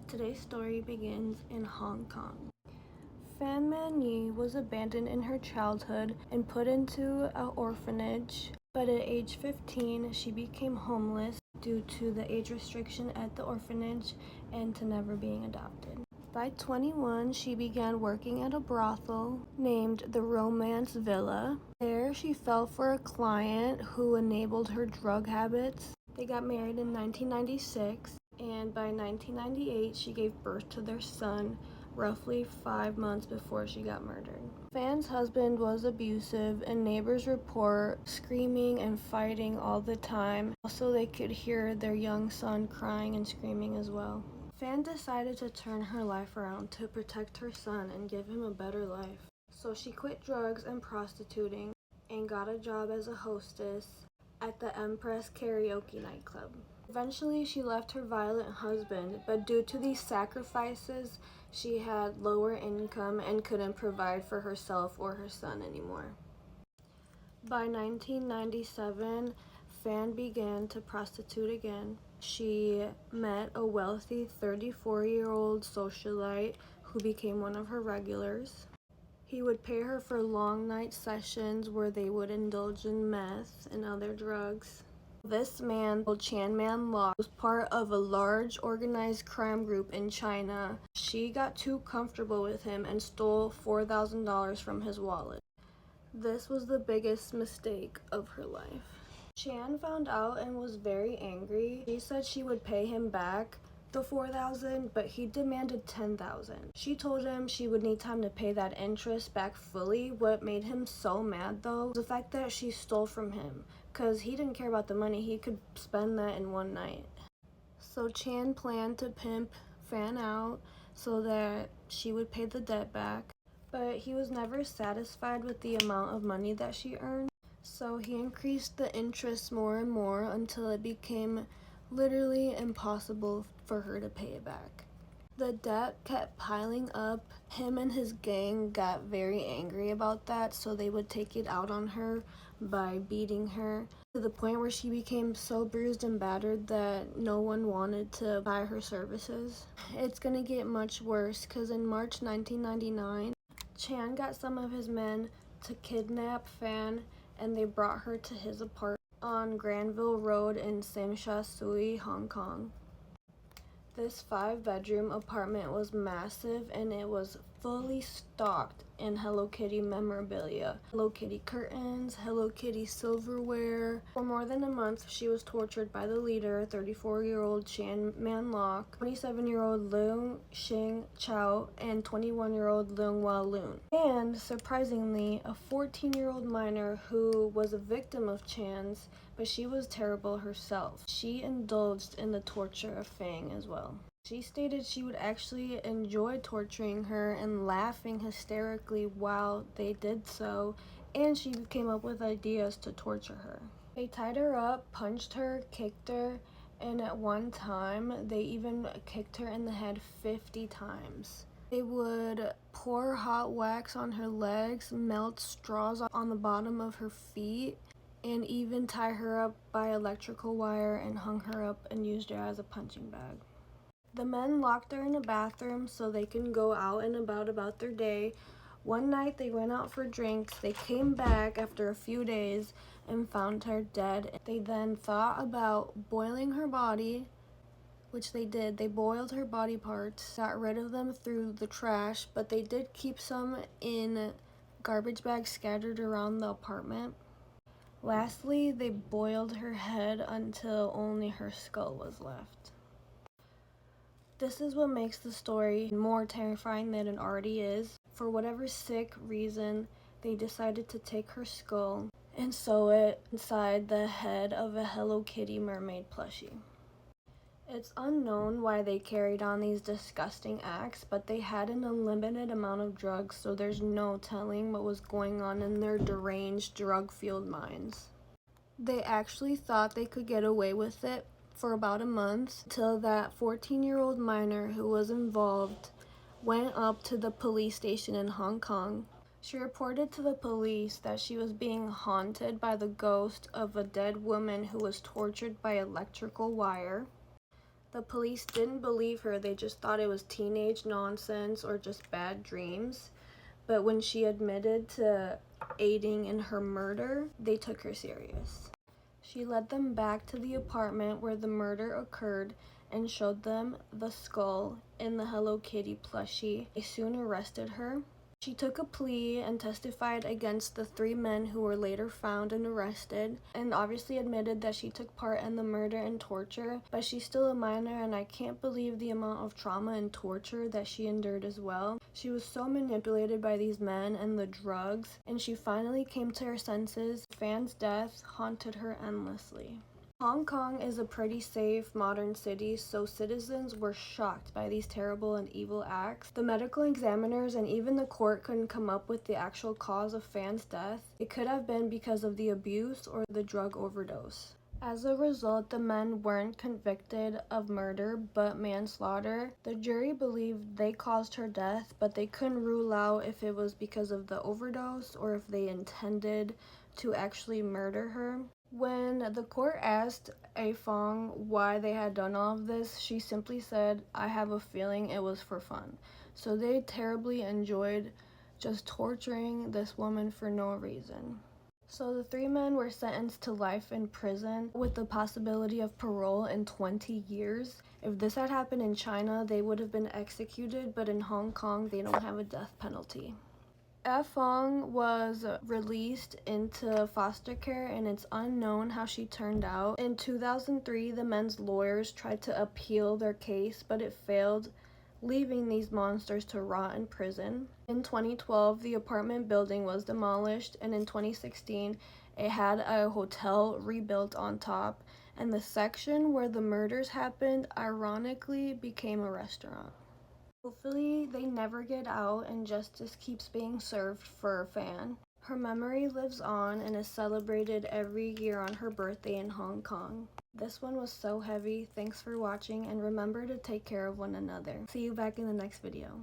Today's story begins in Hong Kong. Man-yee was abandoned in her childhood and put into an orphanage, but at age 15 she became homeless due to the age restriction at the orphanage and to never being adopted. By 21, she began working at a brothel named the Romance Villa. There she fell for a client who enabled her drug habits. They got married in 1996, and by 1998 she gave birth to their son, roughly 5 months before she got murdered. Fan's husband was abusive, and neighbors report screaming and fighting all the time. Also, they could hear their young son crying and screaming as well. Fan decided to turn her life around to protect her son and give him a better life. So she quit drugs and prostituting and got a job as a hostess at the Empress Karaoke nightclub. Eventually, she left her violent husband, but due to these sacrifices, she had lower income and couldn't provide for herself or her son anymore. By 1997, Fan began to prostitute again. She met a wealthy 34-year-old socialite who became one of her regulars. He would pay her for long night sessions where they would indulge in meth and other drugs. This man, Man-yee, was part of a large organized crime group in China. She got too comfortable with him and stole $4,000 from his wallet. This was the biggest mistake of her life. Chan found out and was very angry. She said she would pay him back the $4,000, but he demanded $10,000. She told him she would need time to pay that interest back fully. What made him so mad though was the fact that she stole from him, because he didn't care about the money. He could spend that in one night. So Chan planned to pimp Fan out so that she would pay the debt back, but he was never satisfied with the amount of money that she earned. So he increased the interest more and more until it became literally impossible for her to pay it back. The debt kept piling up. Him and his gang got very angry about that, so they would take it out on her by beating her to the point where she became so bruised and battered that no one wanted to buy her services. It's gonna get much worse, because in March 1999, Chan got some of his men to kidnap Fan, and they brought her to his apartment on Granville Road in Sam Sha Tsui, Hong Kong. This 5-bedroom apartment was massive, and it was fully stocked in Hello Kitty memorabilia. Hello Kitty curtains, Hello Kitty silverware. For more than a month, she was tortured by the leader, 34-year-old Chan Man-yee, 27-year-old Leung Shing Chow, and 21-year-old Leung Hua Loon. And, surprisingly, a 14-year-old minor who was a victim of Chan's, but she was terrible herself. She indulged in the torture of Fang as well. She stated she would actually enjoy torturing her and laughing hysterically while they did so, and she came up with ideas to torture her. They tied her up, punched her, kicked her, and at one time they even kicked her in the head 50 times. They would pour hot wax on her legs, melt straws on the bottom of her feet, and even tie her up by electrical wire and hung her up and used her as a punching bag. The men locked her in a bathroom so they can go out and about their day. One night they went out for drinks. They came back after a few days and found her dead. They then thought about boiling her body, which they did. They boiled her body parts, got rid of them through the trash, but they did keep some in garbage bags scattered around the apartment. Lastly, they boiled her head until only her skull was left. This is what makes the story more terrifying than it already is. For whatever sick reason, they decided to take her skull and sew it inside the head of a Hello Kitty mermaid plushie. It's unknown why they carried on these disgusting acts, but they had an unlimited amount of drugs, so there's no telling what was going on in their deranged, drug-fueled minds. They actually thought they could get away with it for about a month, till that 14-year-old minor who was involved went up to the police station in Hong Kong. She reported to the police that she was being haunted by the ghost of a dead woman who was tortured by electrical wire. The police didn't believe her, they just thought it was teenage nonsense or just bad dreams. But when she admitted to aiding in her murder, they took her serious. She led them back to the apartment where the murder occurred and showed them the skull in the Hello Kitty plushie. They soon arrested her. She took a plea and testified against the 3 men who were later found and arrested, and obviously admitted that she took part in the murder and torture, but she's still a minor, and I can't believe the amount of trauma and torture that she endured as well. She was so manipulated by these men and the drugs, and she finally came to her senses. Fan's death haunted her endlessly. Hong Kong is a pretty safe, modern city, so citizens were shocked by these terrible and evil acts. The medical examiners and even the court couldn't come up with the actual cause of Fan's death. It could have been because of the abuse or the drug overdose. As a result, the men weren't convicted of murder, but manslaughter. The jury believed they caused her death, but they couldn't rule out if it was because of the overdose or if they intended to actually murder her. When the court asked A Fong why they had done all of this, she simply said, "I have a feeling it was for fun." So they terribly enjoyed just torturing this woman for no reason. So the 3 men were sentenced to life in prison with the possibility of parole in 20 years. If this had happened in China, they would have been executed, but in Hong Kong, they don't have a death penalty. Fong was released into foster care, and it's unknown how she turned out. In 2003, the men's lawyers tried to appeal their case, but it failed, leaving these monsters to rot in prison. In 2012, the apartment building was demolished, and in 2016, it had a hotel rebuilt on top, and the section where the murders happened ironically became a restaurant. Hopefully, they never get out and justice keeps being served for Fan. Her memory lives on and is celebrated every year on her birthday in Hong Kong. This one was so heavy. Thanks for watching, and remember to take care of one another. See you back in the next video.